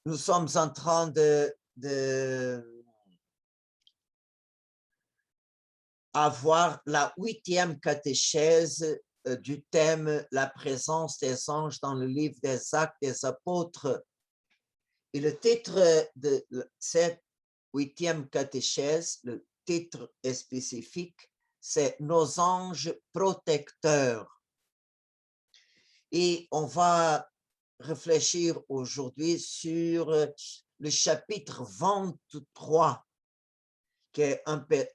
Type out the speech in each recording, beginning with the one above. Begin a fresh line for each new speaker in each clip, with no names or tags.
Nous sommes en train de avoir la 8e catéchèse du thème « La présence des anges dans le livre des Actes des Apôtres ». Et le titre de cette 8e catéchèse, le titre est spécifique, c'est « Nos anges protecteurs ». Et on va réfléchir aujourd'hui sur le chapitre 23, qui est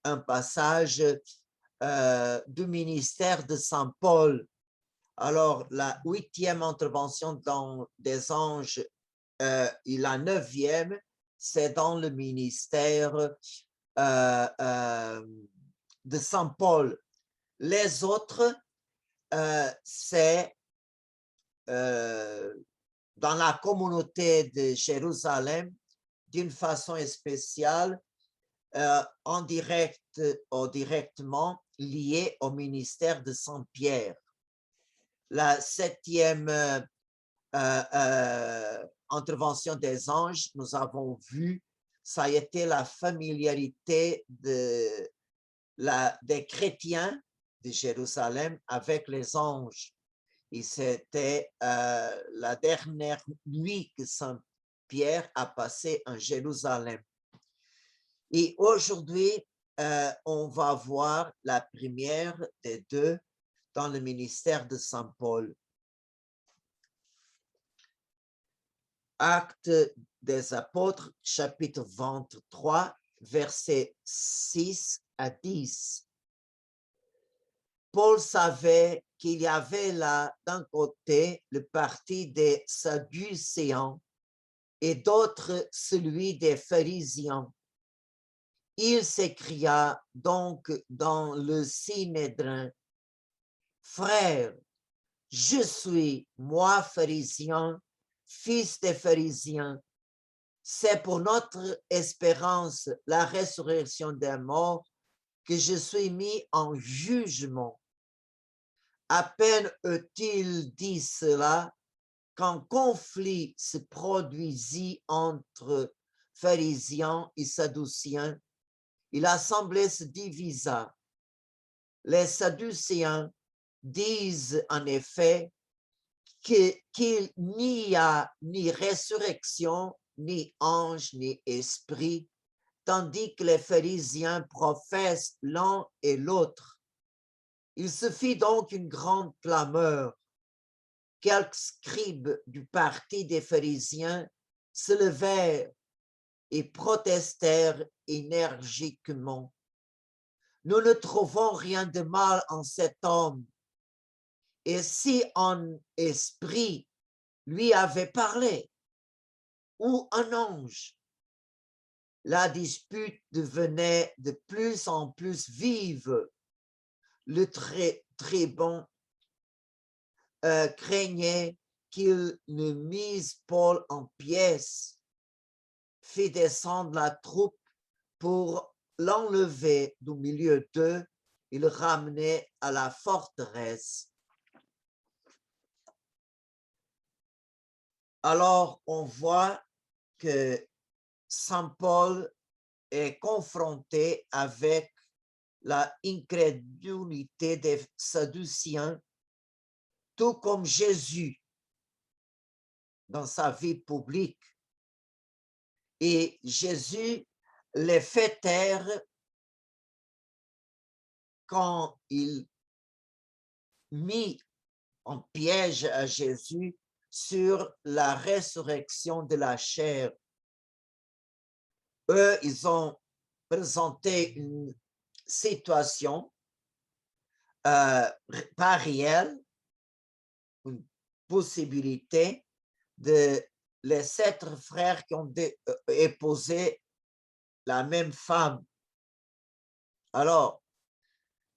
un passage du ministère de Saint Paul. Alors, la 8e intervention des anges et la 9e, c'est dans le ministère de Saint Paul. Les autres, c'est dans la communauté de Jérusalem, d'une façon spéciale, en direct ou directement lié au ministère de Saint-Pierre. La 7e intervention des anges, nous avons vu, ça a été la familiarité des chrétiens de Jérusalem avec les anges. Et c'était la dernière nuit que Saint-Pierre a passée en Jérusalem. Et aujourd'hui, on va voir la première des deux dans le ministère de Saint Paul. Actes des Apôtres, chapitre 23, versets 6 à 10. Paul savait qu'il y avait là, d'un côté, le parti des Sadducéens et d'autre, celui des pharisiens. Il s'écria donc dans le Sinédrin, « Frères, je suis, moi, pharisien, fils des pharisiens. C'est pour notre espérance, la résurrection des morts, que je suis mis en jugement. » À peine eut-il dit cela qu'un conflit se produisit entre pharisiens et sadduciens, et l'assemblée se divisa. Les Sadducéens disent en effet qu'il n'y a ni résurrection, ni ange, ni esprit, tandis que les pharisiens professent l'un et l'autre. Il se fit donc une grande clameur. Quelques scribes du parti des pharisiens se levèrent et protestèrent énergiquement. « Nous ne trouvons rien de mal en cet homme. Et si un esprit lui avait parlé, ou un ange ?» La dispute devenait de plus en plus vive. Le tribun craignait qu'il ne mise Paul en pièces, fit descendre la troupe pour l'enlever du milieu d'eux et le ramener à la forteresse. Alors, on voit que Saint Paul est confronté avec la incrédulité des Sadduciens, tout comme Jésus dans sa vie publique. Et Jésus les fait taire quand il mit en piège à Jésus sur la résurrection de la chair. Eux, ils ont présenté une situation pas réelle, une possibilité de les 7 frères qui ont épousé la même femme. Alors,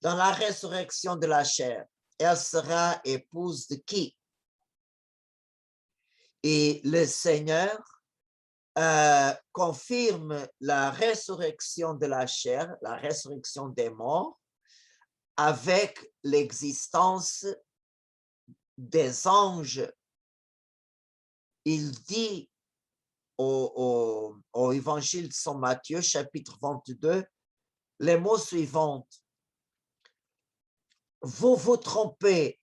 dans la résurrection de la chair, elle sera épouse de qui? Et le Seigneur confirme la résurrection de la chair, la résurrection des morts, avec l'existence des anges. Il dit au évangile de Saint Matthieu, chapitre 22, les mots suivants. Vous vous trompez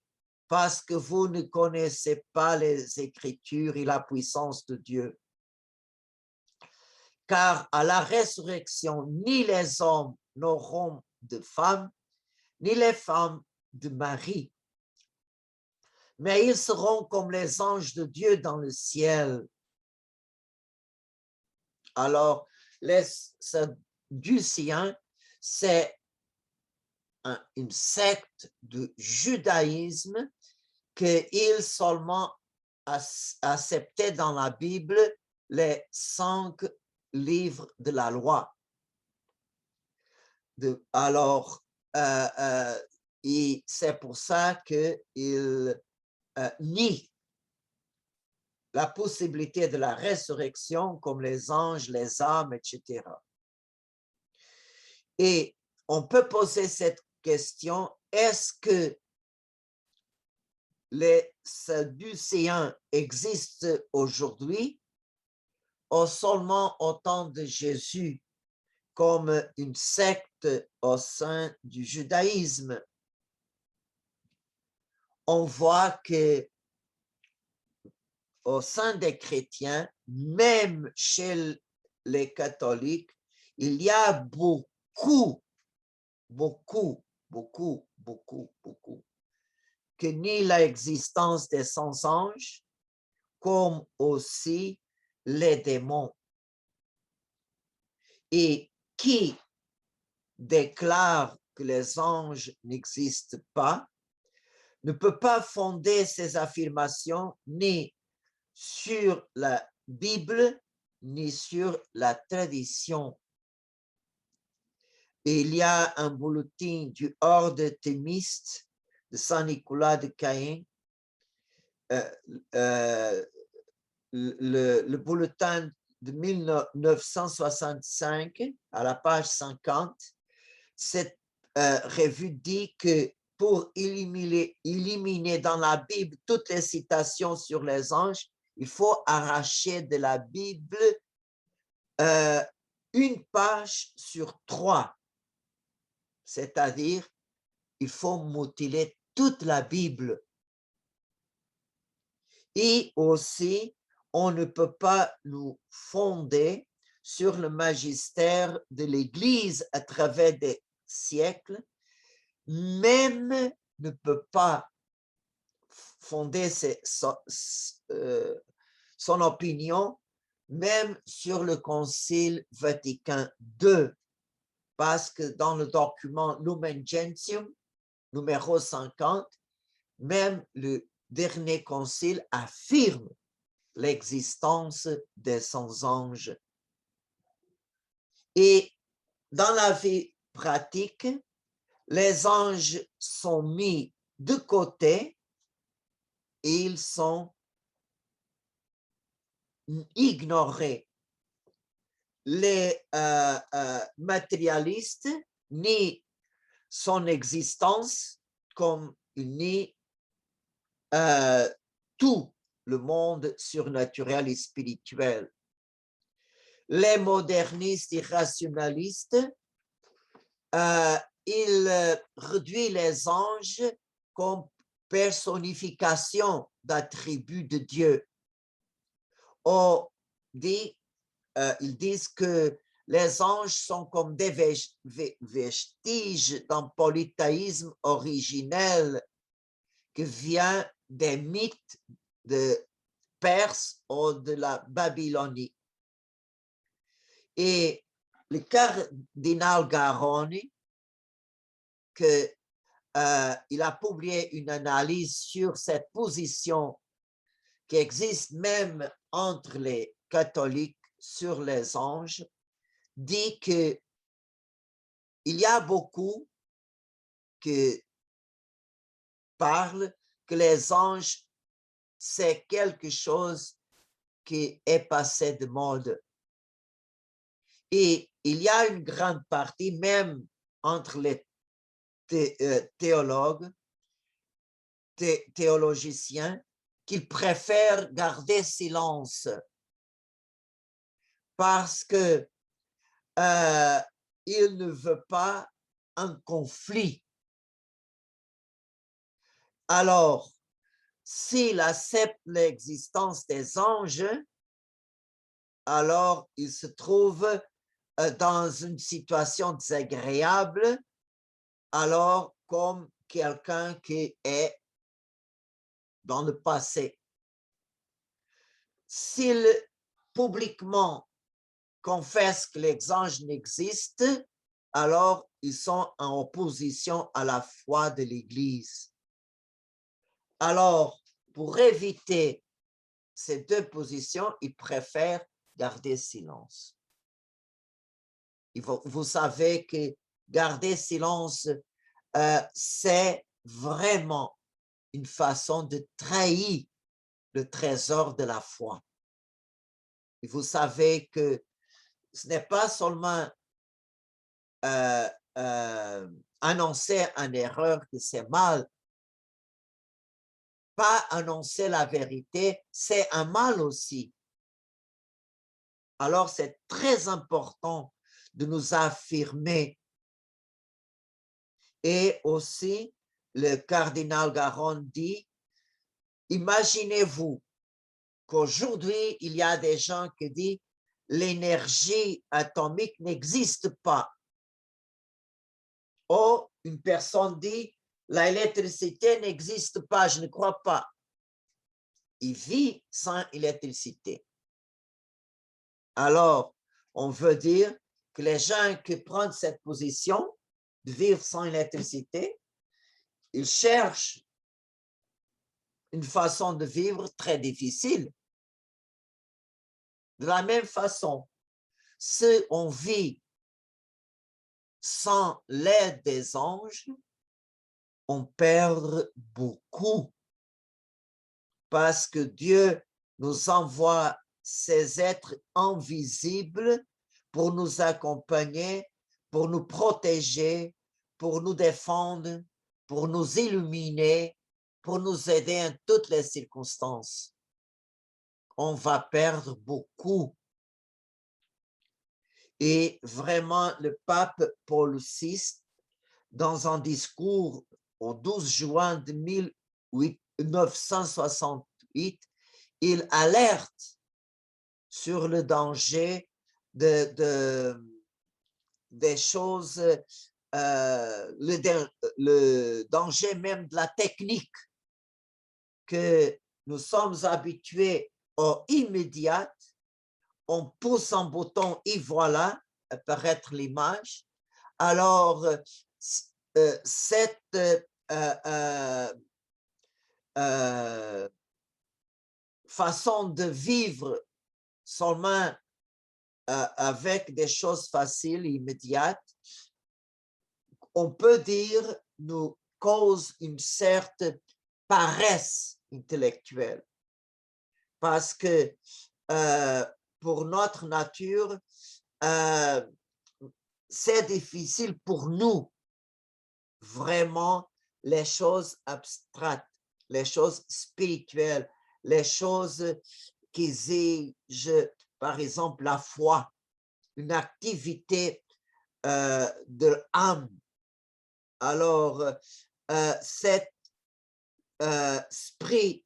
parce que vous ne connaissez pas les Écritures et la puissance de Dieu. Car à la résurrection, ni les hommes n'auront de femme, ni les femmes de mari, mais ils seront comme les anges de Dieu dans le ciel. Alors, les Sadduciens, c'est une secte de judaïsme qu'ils seulement acceptaient dans la Bible les 5 livres de la loi. Alors, et c'est pour ça qu'ils nient la possibilité de la résurrection comme les anges, les âmes, etc. Et on peut poser cette question, est-ce que les Sadducéens existent aujourd'hui ou seulement au temps de Jésus comme une secte au sein du judaïsme? On voit que au sein des chrétiens, même chez les catholiques, il y a beaucoup que nie l'existence des saints anges, comme aussi les démons. Et qui déclare que les anges n'existent pas, ne peut pas fonder ses affirmations ni sur la Bible, ni sur la tradition. Et il y a un bulletin du ordre thésmiste de Saint-Nicolas de Caen, le bulletin de 1965, à la page 50, cette revue dit que pour éliminer dans la Bible toutes les citations sur les anges, il faut arracher de la Bible une page sur 3. C'est-à-dire, il faut mutiler toute la Bible. Et aussi, on ne peut pas nous fonder sur le magistère de l'Église à travers des siècles, même ne peut pas fonder son opinion même sur le Concile Vatican II, parce que dans le document Lumen Gentium, numéro 50, même le dernier concile affirme l'existence des saints anges. Et dans la vie pratique, les anges sont mis de côté et ils sont ignorés. Les matérialistes nient son existence comme ils nient tout le monde surnaturel et spirituel. Les modernistes et rationalistes, ils réduisent les anges comme personnification d'attributs de Dieu. Ils disent que les anges sont comme des vestiges d'un polythéisme originel qui vient des mythes de Perse ou de la Babylonie. Et le cardinal Garrone, il a publié une analyse sur cette position qui existe même entre les catholiques sur les anges, dit que il y a beaucoup qui parlent que les anges, c'est quelque chose qui est passé de mode. Et il y a une grande partie, même entre les théologues, théologiciens, qui préfèrent garder silence parce que il ne veut pas un conflit. Alors, s'il accepte l'existence des anges, alors il se trouve dans une situation désagréable, alors comme quelqu'un qui est dans le passé. S'il publiquement confesse que les anges n'existent, alors ils sont en opposition à la foi de l'Église. Alors, pour éviter ces deux positions, ils préfèrent garder silence. Vous savez que garder silence, c'est vraiment une façon de trahir le trésor de la foi. Et vous savez que ce n'est pas seulement annoncer une erreur que c'est mal, pas annoncer la vérité, c'est un mal aussi. Alors, c'est très important de nous affirmer. Et aussi, le cardinal Garon dit, imaginez-vous qu'aujourd'hui, il y a des gens qui disent l'énergie atomique n'existe pas. Ou une personne dit l'électricité n'existe pas, je ne crois pas. Il vit sans électricité. Alors, on veut dire que les gens qui prennent cette position de vivre sans électricité, ils cherchent une façon de vivre très difficile. De la même façon, si on vit sans l'aide des anges, on perd beaucoup parce que Dieu nous envoie ces êtres invisibles pour nous accompagner, pour nous protéger, pour nous défendre, pour nous illuminer, pour nous aider en toutes les circonstances. On va perdre beaucoup. Et vraiment, le pape Paul VI, dans un discours au 12 juin de 1968, il alerte sur le danger des choses, le danger même de la technique, que nous sommes habitués au immédiat, on pousse un bouton et voilà apparaître l'image. Alors, cette façon de vivre seulement avec des choses faciles, immédiates, on peut dire nous cause une certaine paresse intellectuelle. Parce que pour notre nature, c'est difficile pour nous, vraiment, les choses abstraites, les choses spirituelles, les choses qui exigent, par exemple, la foi, une activité de l'âme. Alors, cet esprit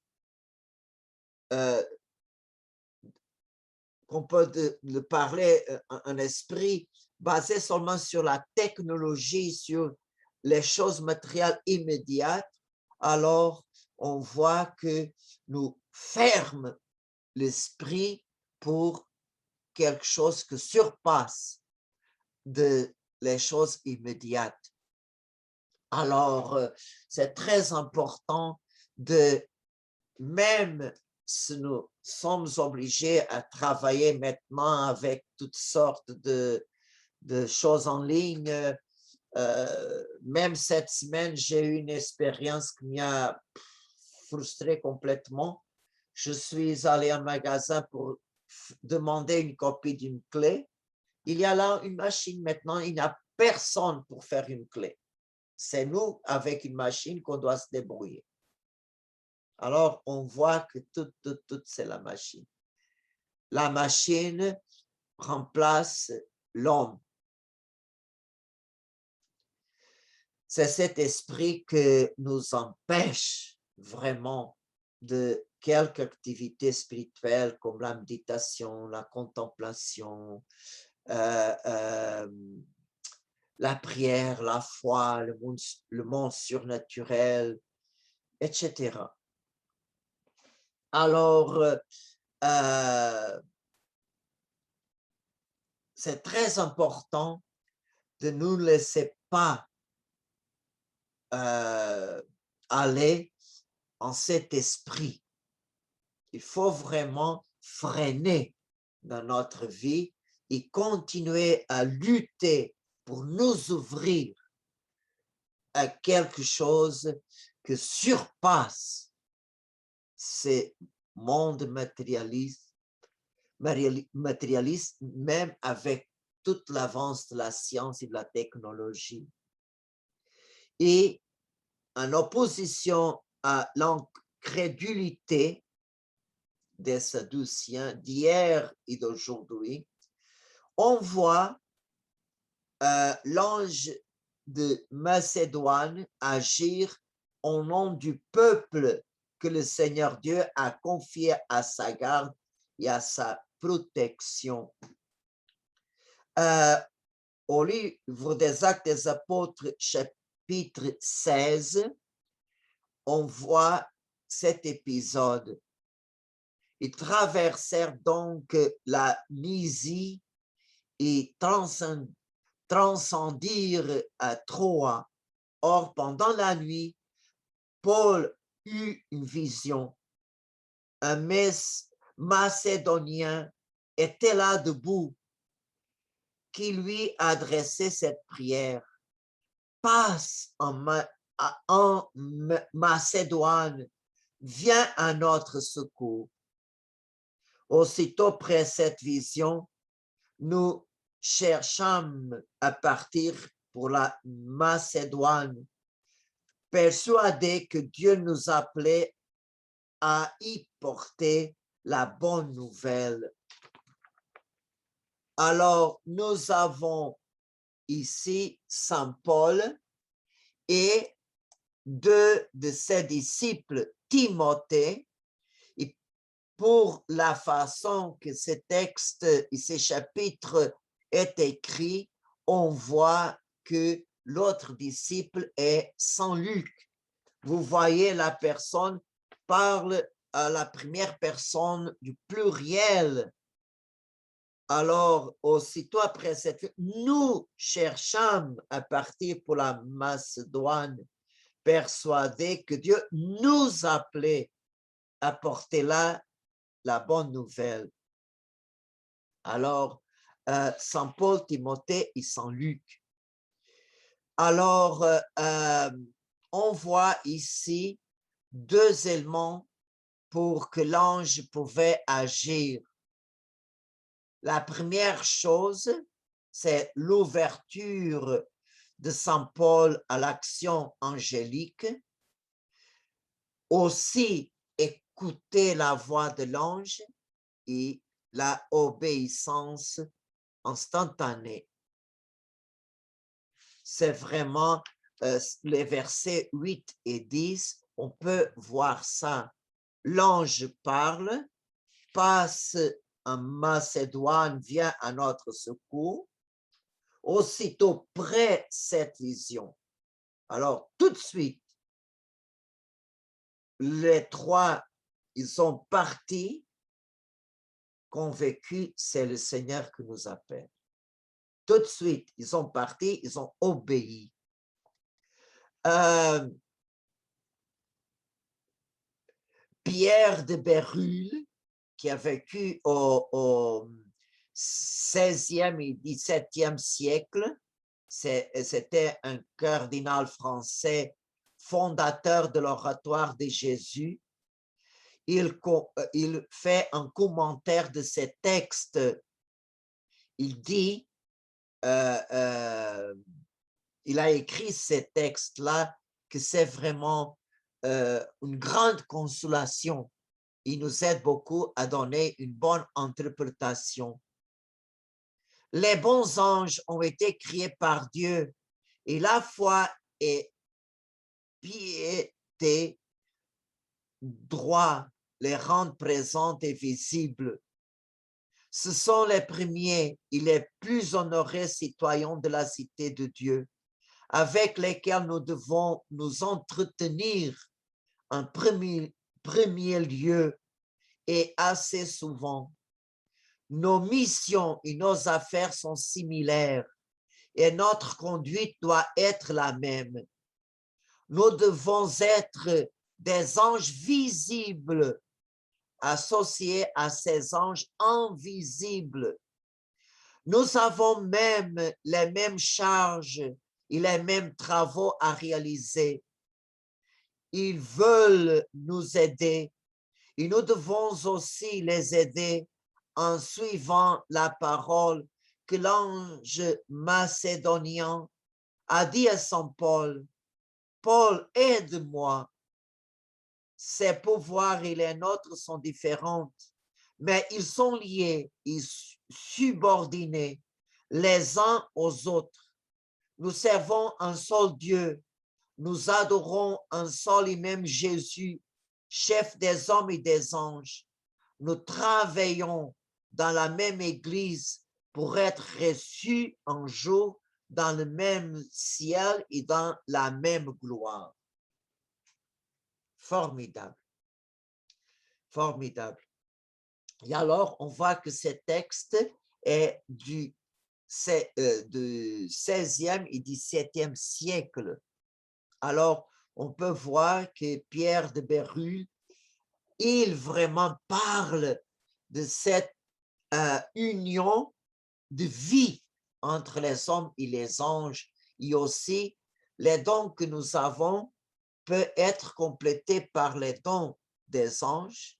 qu'on peut parler, un esprit basé seulement sur la technologie, sur les choses matérielles immédiates, alors on voit que nous ferme l'esprit pour quelque chose que surpasse les choses immédiates. Alors, c'est très important de, même si nous sommes obligés à travailler maintenant avec toutes sortes de choses en ligne, même cette semaine, j'ai eu une expérience qui m'a frustré complètement. Je suis allé en magasin pour demander une copie d'une clé. Il y a là une machine maintenant, il n'y a personne pour faire une clé. C'est nous, avec une machine, qu'on doit se débrouiller. Alors, on voit que tout, c'est la machine. La machine remplace l'homme. C'est cet esprit que nous empêche vraiment de quelques activités spirituelles comme la méditation, la contemplation, la prière, la foi, le monde surnaturel, etc. Alors, c'est très important de ne nous laisser pas aller en cet esprit. Il faut vraiment freiner dans notre vie et continuer à lutter pour nous ouvrir à quelque chose que surpasse ces mondes matérialistes, même avec toute l'avance de la science et de la technologie. Et en opposition à l'incrédulité des Sadduciens d'hier et d'aujourd'hui, on voit l'ange de Macédoine agir au nom du peuple que le Seigneur Dieu a confié à sa garde et à sa protection. Au livre des Actes des Apôtres, chapitre 16, on voit cet épisode. Ils traversèrent donc la Mysie et transcendirent à Troie. Or, pendant la nuit, Paul eut une vision. Un Macédonien était là debout, qui lui adressait cette prière. Passe en Macédoine, viens à notre secours. Aussitôt après cette vision, nous cherchâmes à partir pour la Macédoine, persuadés que Dieu nous appelait à y porter la bonne nouvelle. Alors, nous avons ici Saint Paul et deux de ses disciples, Timothée, et pour la façon que ce texte et ces chapitres est écrit, on voit que l'autre disciple est Saint Luc. Vous voyez, la personne parle à la première personne du pluriel. Alors, aussitôt après cette, nous cherchons à partir pour la Macédoine, persuadés que Dieu nous appelait à porter là la bonne nouvelle. Alors, Saint Paul, Timothée et Saint Luc. Alors, on voit ici deux éléments pour que l'ange pouvait agir. La première chose, c'est l'ouverture de Saint Paul à l'action angélique. Aussi, écouter la voix de l'ange et la obéissance instantanée. C'est vraiment les versets 8 et 10, on peut voir ça. L'ange parle, passe en Macédoine, vient à notre secours. Aussitôt près cette vision. Alors, tout de suite, les trois, ils sont partis, convaincus, c'est le Seigneur qui nous appelle. Tout de suite, ils sont partis, ils ont obéi. Pierre de Bérulle, qui a vécu au 16e et 17e siècle, c'était un cardinal français, fondateur de l'oratoire de Jésus. Il fait un commentaire de ces textes. Il dit, il a écrit ces textes-là, que c'est vraiment une grande consolation. Il nous aide beaucoup à donner une bonne interprétation. Les bons anges ont été créés par Dieu et la foi et piété, droit, les rendent présentes et visibles. Ce sont les premiers et les plus honorés citoyens de la cité de Dieu, avec lesquels nous devons nous entretenir en premier lieu et assez souvent. Nos missions et nos affaires sont similaires et notre conduite doit être la même. Nous devons être des anges visibles associés à ces anges invisibles. Nous avons même les mêmes charges et les mêmes travaux à réaliser. Ils veulent nous aider et nous devons aussi les aider en suivant la parole que l'ange macédonien a dit à Saint Paul. Paul, aide-moi. Ses pouvoirs et les nôtres sont différents, mais ils sont liés et subordonnés les uns aux autres. Nous servons un seul Dieu. Nous adorons un seul et même Jésus, chef des hommes et des anges. Nous travaillons dans la même Église pour être reçus un jour dans le même ciel et dans la même gloire. Formidable. Formidable. Et alors, on voit que ce texte est du 16e et 17e siècle. Alors, on peut voir que Pierre de Bérulle, il vraiment parle de cette union de vie entre les hommes et les anges, et aussi les dons que nous avons peuvent être complétés par les dons des anges,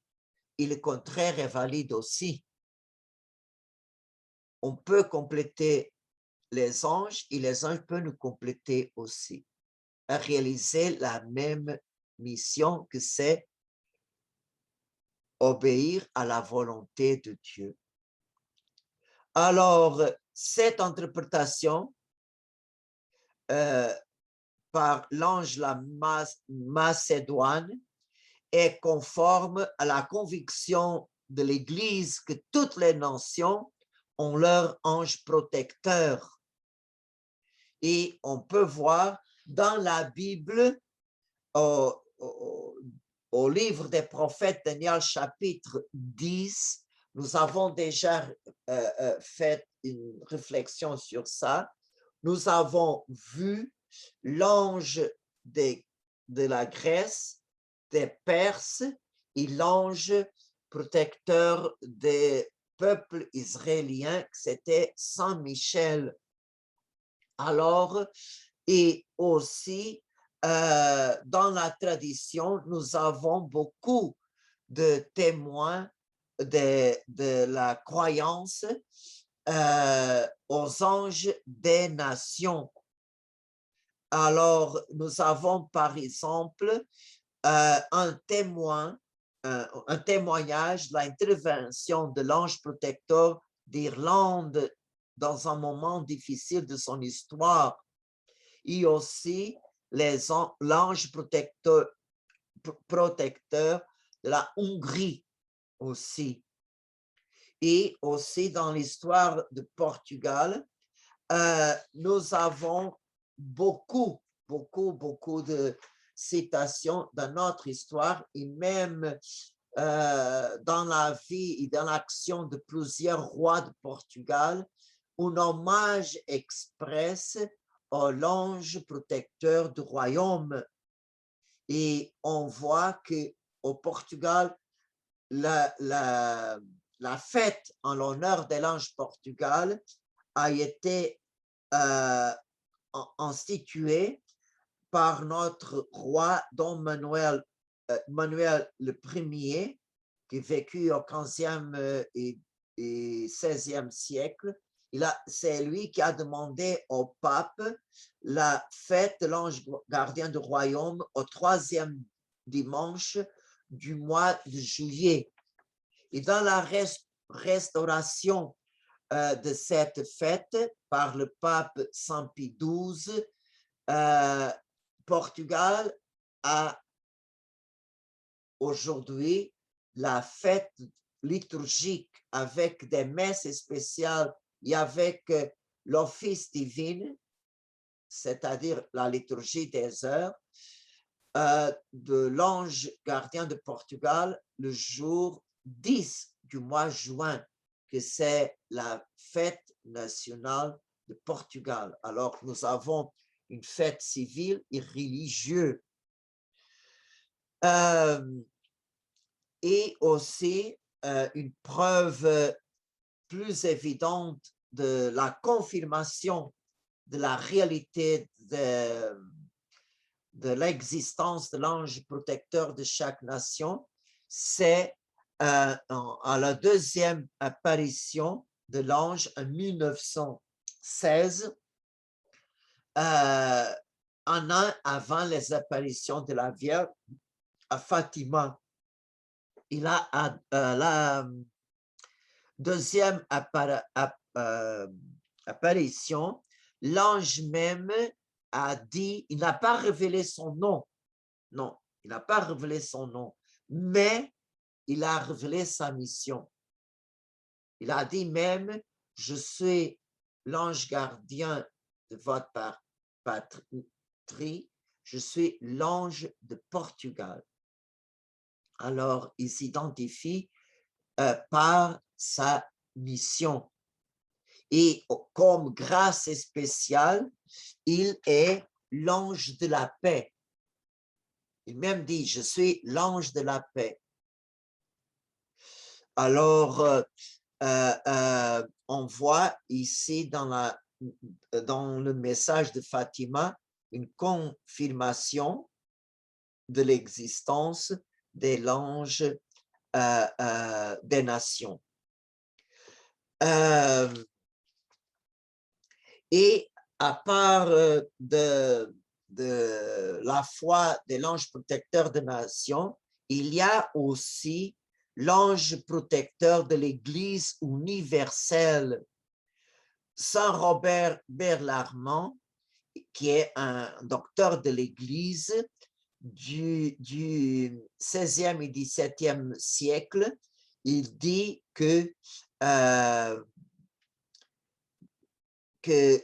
et le contraire est valide aussi. On peut compléter les anges et les anges peuvent nous compléter aussi, à réaliser la même mission que c'est obéir à la volonté de Dieu. Alors, cette interprétation par l'ange la Macédoine est conforme à la conviction de l'Église que toutes les nations ont leur ange protecteur. Et on peut voir dans la Bible, au livre des prophètes, Daniel chapitre 10, nous avons déjà fait une réflexion sur ça. Nous avons vu l'ange de la Grèce, des Perses et l'ange protecteur des peuples israéliens, c'était Saint Michel. Alors, et aussi, dans la tradition, nous avons beaucoup de témoins de la croyance aux anges des nations. Alors, nous avons par exemple un témoignage de l'intervention de l'ange protecteur d'Irlande dans un moment difficile de son histoire, et aussi l'ange protecteur de la Hongrie aussi. Et aussi dans l'histoire de Portugal, nous avons beaucoup de citations dans notre histoire et même dans la vie et dans l'action de plusieurs rois de Portugal, un hommage express à l'ange protecteur du royaume. Et on voit qu'au Portugal, la fête en l'honneur de l'ange Portugal a été instituée par notre roi Don Manuel le Ier, qui vécut au 15e et 16e siècle. C'est lui qui a demandé au pape la fête de l'ange gardien du royaume au 3e dimanche du mois de juillet. Et dans la restauration de cette fête par le pape Saint Pie XII, Portugal a aujourd'hui la fête liturgique avec des messes spéciales et avec l'office divin, c'est-à-dire la liturgie des heures, de l'ange gardien de Portugal le jour 10 du mois juin, que c'est la fête nationale de Portugal. Alors, nous avons une fête civile et religieuse. Et aussi une preuve plus évidente de la confirmation de la réalité de l'existence de l'ange protecteur de chaque nation, c'est à la deuxième apparition de l'ange en 1916, un an avant les apparitions de la Vierge à Fatima. Il a la deuxième apparition, l'ange même a dit, il n'a pas révélé son nom, non, il n'a pas révélé son nom, mais il a révélé sa mission. Il a dit même, je suis l'ange gardien de votre patrie, je suis l'ange de Portugal. Alors, il s'identifie par sa mission. Et comme grâce spéciale, il est l'ange de la paix. Il même dit, je suis l'ange de la paix. Alors, on voit ici dans le message de Fatima une confirmation de l'existence de l'ange des nations. Et à part de la foi de l'ange protecteur des nations, il y a aussi l'ange protecteur de l'Église universelle. Saint Robert Bellarmine, qui est un docteur de l'Église du 16e et 17e siècle, il dit que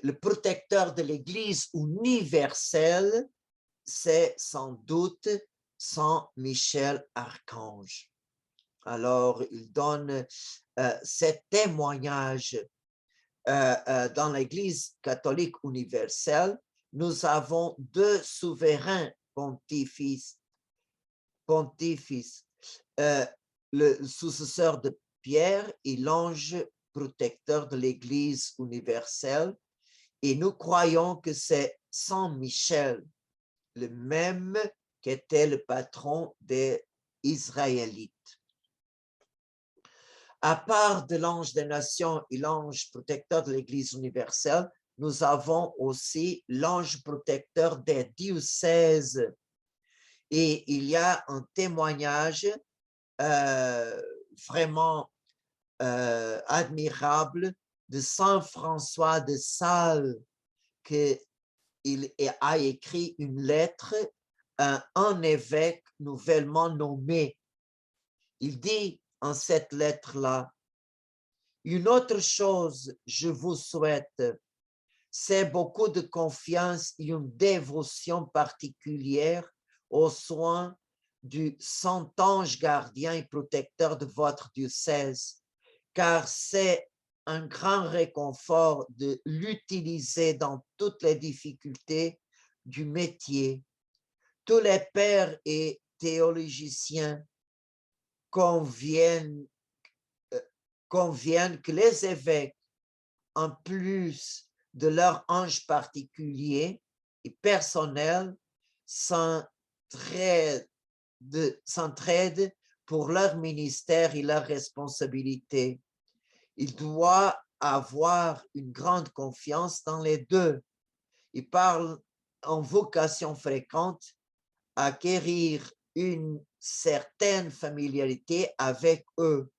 le protecteur de l'Église universelle, c'est sans doute Saint Michel Archange. Alors, il donne ce témoignage dans l'Église catholique universelle. Nous avons deux souverains pontifices, le successeur de Pierre et l'ange protecteur de l'Église universelle, et nous croyons que c'est Saint Michel, le même qui était le patron des Israélites. À part de l'ange des nations et l'ange protecteur de l'Église universelle, nous avons aussi l'ange protecteur des diocèses. Et il y a un témoignage vraiment admirable de Saint François de Sales, qu'il a écrit une lettre à un évêque nouvellement nommé. Il dit en cette lettre-là, une autre chose je vous souhaite, c'est beaucoup de confiance et une dévotion particulière aux soins du saint ange gardien et protecteur de votre diocèse, car c'est un grand réconfort de l'utiliser dans toutes les difficultés du métier. Tous les pères et théologiciens conviennent que les évêques, en plus de leur ange particulier et personnel, s'entraident pour leur ministère et leur responsabilité. Il doit avoir une grande confiance dans les deux. Il parle en vocation fréquente, acquérir une certaine familiarité avec eux,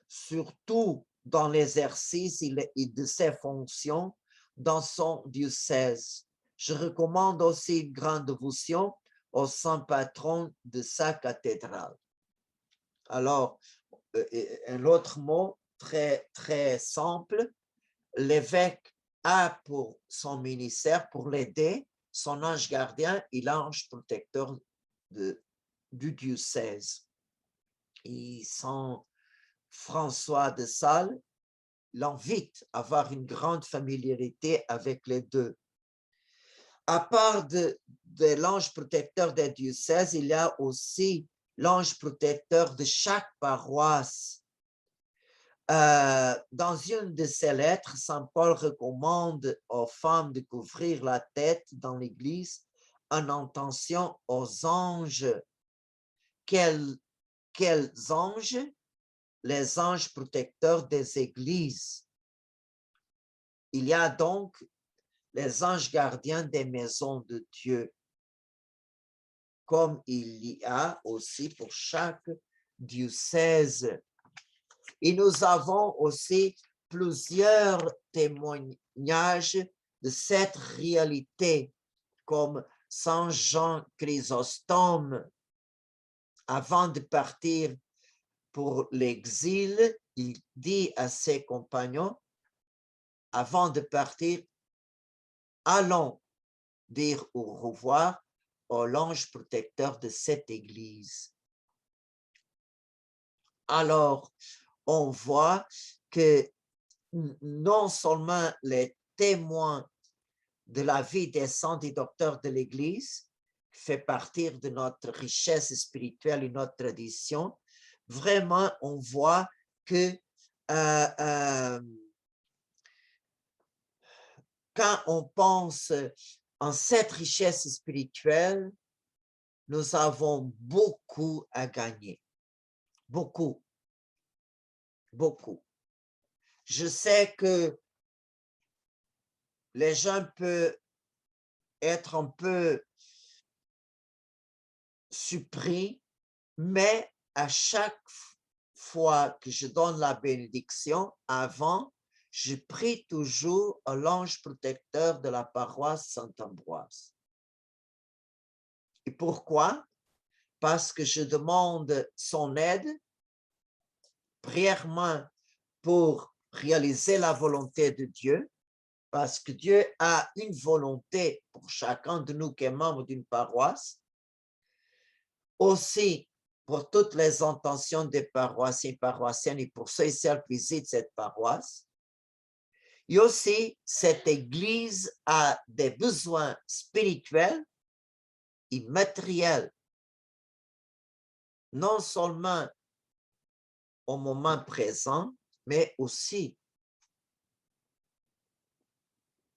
surtout dans l'exercice de ses fonctions dans son diocèse. Je recommande aussi une grande dévotion au saint patron de sa cathédrale. Alors, un autre mot très, très simple, l'évêque a pour son ministère, pour l'aider, son ange gardien et l'ange protecteur du diocèse. Et Saint François de Sales l'invite à avoir une grande familiarité avec les deux. À part de l'ange protecteur des diocèses, il y a aussi l'ange protecteur de chaque paroisse. Dans une de ses lettres, saint Paul recommande aux femmes de couvrir la tête dans l'Église en intention aux anges. Quels anges? Les anges protecteurs des églises. Il y a donc les anges gardiens des maisons de Dieu, comme il y a aussi pour chaque diocèse. Et nous avons aussi plusieurs témoignages de cette réalité, comme Saint Jean Chrysostome, avant de partir pour l'exil, il dit à ses compagnons, avant de partir, allons dire au revoir à l'ange protecteur de cette église. Alors, on voit que non seulement les témoins de la vie des saints et docteurs de l'Église fait partie de notre richesse spirituelle et notre tradition, vraiment, on voit que quand on pense en cette richesse spirituelle, nous avons beaucoup à gagner. Beaucoup. Beaucoup. Je sais que les gens peuvent être un peu surpris, mais à chaque fois que je donne la bénédiction, avant, je prie toujours à l'ange protecteur de la paroisse Saint-Ambroise. Et pourquoi? Parce que je demande son aide, prièrement pour réaliser la volonté de Dieu, parce que Dieu a une volonté pour chacun de nous qui est membre d'une paroisse, aussi pour toutes les intentions des paroissiens et paroissiennes et pour ceux et celles qui visitent cette paroisse. Et aussi, cette Église a des besoins spirituels et matériels, non seulement au moment présent, mais aussi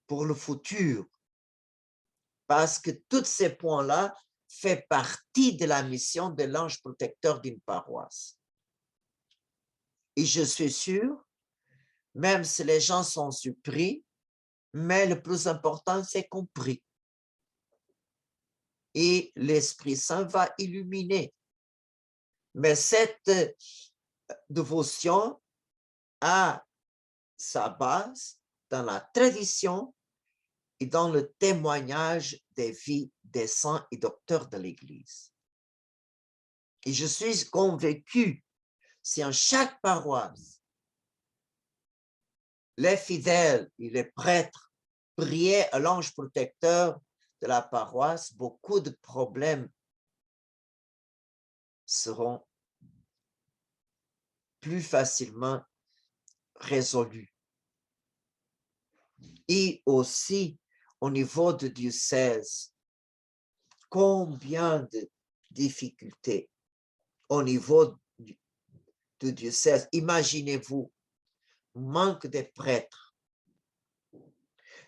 pour le futur, parce que tous ces points-là font partie de la mission de l'ange protecteur d'une paroisse. Et je suis sûr, même si les gens sont surpris, mais le plus important, c'est compris. Et l'Esprit Saint va illuminer. Mais cette dévotion a sa base dans la tradition et dans le témoignage des vies des saints et docteurs de l'Église. Et je suis convaincu, si en chaque paroisse, les fidèles et les prêtres priaient à l'ange protecteur de la paroisse, beaucoup de problèmes seront plus facilement résolus. Et aussi, au niveau du diocèse, combien de difficultés au niveau du diocèse. Imaginez-vous, manque de prêtres.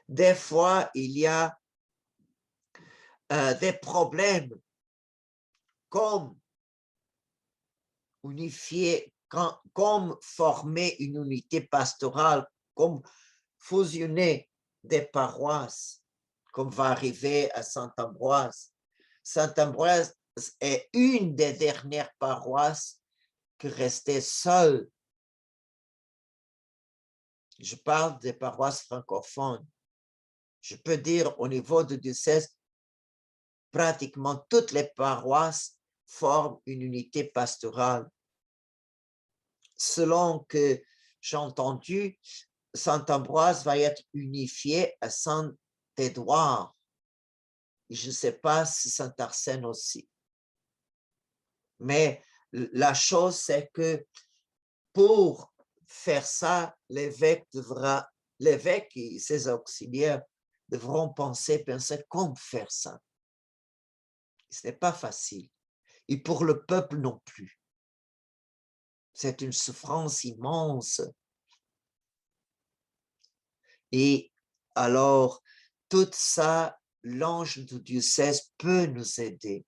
Des fois, il y a des problèmes comme unifier, comme former une unité pastorale, comme fusionner des paroisses, comme va arriver à Saint-Ambroise. Saint-Ambroise est une des dernières paroisses qui restait seule Je parle des paroisses francophones. Je peux dire au niveau du diocèse, pratiquement toutes les paroisses forment une unité pastorale. Selon que j'ai entendu, Saint-Ambroise va être unifié à Saint-Édouard. Je ne sais pas si Saint-Arsène aussi. Mais la chose, c'est que pour faire ça, l'évêque et ses auxiliaires devront penser comment faire ça. Ce n'est pas facile. Et pour le peuple non plus. C'est une souffrance immense. Et alors, tout ça, l'ange du diocèse peut nous aider.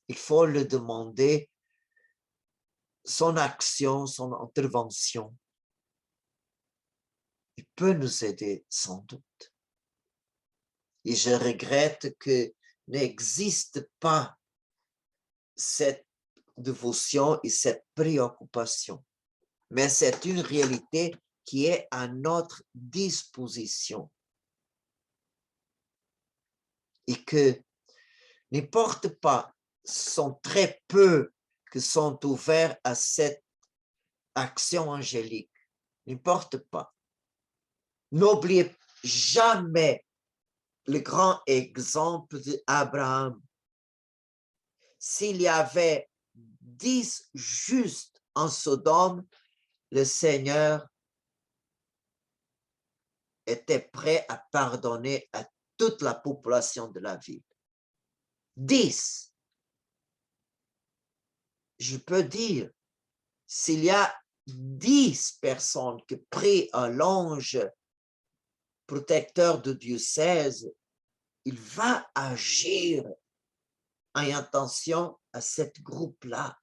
Il faut le demander, son action, son intervention. Il peut nous aider sans doute. Et je regrette que n'existe pas cette dévotion et cette préoccupation. Mais c'est une réalité qui est à notre disposition. Et que n'importe pas, sont très peu qui sont ouverts à cette action angélique. N'importe pas. N'oubliez jamais le grand exemple d'Abraham. S'il y avait 10 justes en Sodome, le Seigneur était prêt à pardonner à toute la population de la ville. 10. Je peux dire, s'il y a 10 personnes qui prient à l'ange protecteur du diocèse, il va agir en attention à cette groupe-là.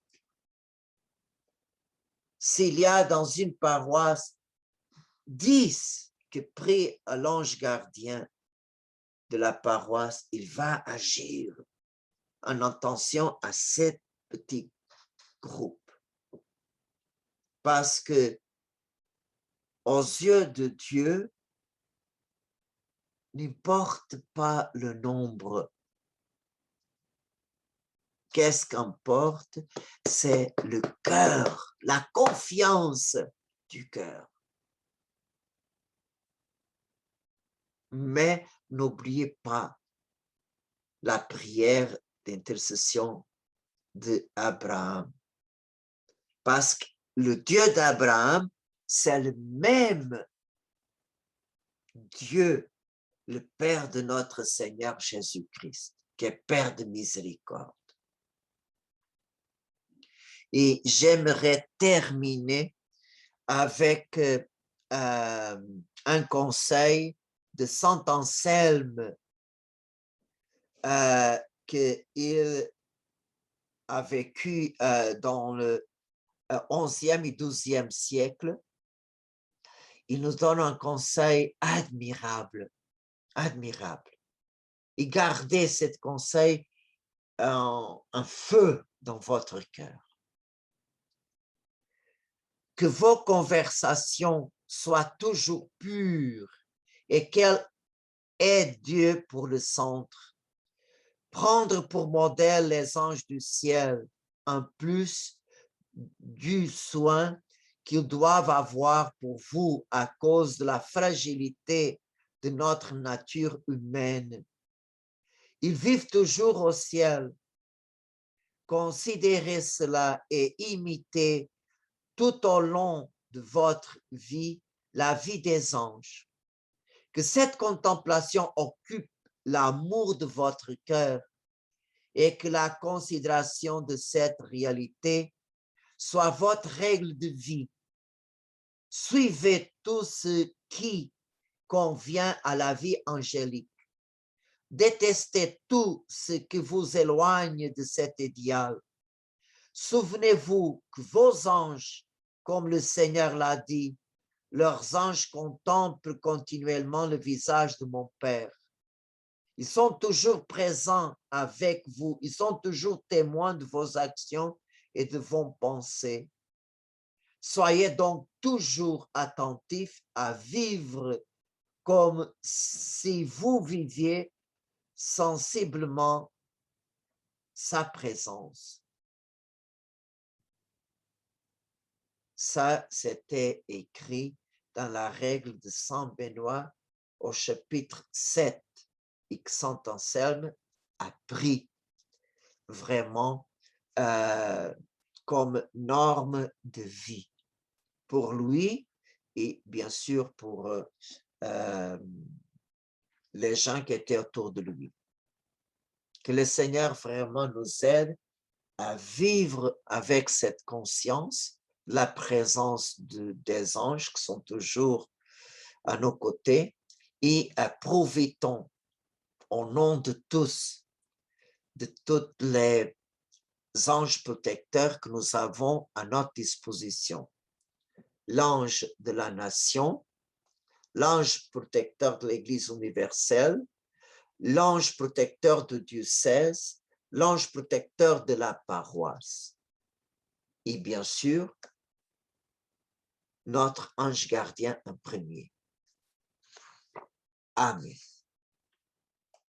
S'il y a dans une paroisse 10 qui prient à l'ange gardien de la paroisse, il va agir en attention à cet petit groupe. Parce que aux yeux de Dieu, n'importe pas le nombre. Qu'est-ce qu'importe? C'est le cœur, la confiance du cœur. Mais n'oubliez pas la prière d'intercession d'Abraham. Parce que le Dieu d'Abraham, c'est le même Dieu, le Père de notre Seigneur Jésus-Christ, qui est Père de miséricorde. Et j'aimerais terminer avec un conseil de Saint Anselme qu'il a vécu dans le 11e et 12e siècle. Il nous donne un conseil admirable, admirable. Et gardez ce conseil en feu dans votre cœur. Que vos conversations soient toujours pures et qu'elles aient Dieu pour le centre. Prendre pour modèle les anges du ciel, en plus du soin qu'ils doivent avoir pour vous à cause de la fragilité de notre nature humaine. Ils vivent toujours au ciel. Considérez cela et imitez tout au long de votre vie la vie des anges. Que cette contemplation occupe l'amour de votre cœur et que la considération de cette réalité soit votre règle de vie. Suivez tout ce qui convient à la vie angélique. Détestez tout ce qui vous éloigne de cet idéal. Souvenez-vous que vos anges, comme le Seigneur l'a dit, leurs anges contemplent continuellement le visage de mon Père. Ils sont toujours présents avec vous. Ils sont toujours témoins de vos actions et de vos pensées. Soyez donc toujours attentifs à vivre comme si vous viviez sensiblement sa présence. Ça, c'était écrit dans la règle de Saint Benoît au chapitre 7 et que Saint Anselme a pris vraiment comme norme de vie pour lui et bien sûr pour les gens qui étaient autour de lui. Que le Seigneur vraiment nous aide à vivre avec cette conscience, la présence des anges qui sont toujours à nos côtés et profitons au nom de tous, de tous les anges protecteurs que nous avons à notre disposition. L'ange de la nation, l'ange protecteur de l'Église universelle, l'ange protecteur du diocèse, l'ange protecteur de la paroisse. Et bien sûr, notre ange gardien en premier. Amen.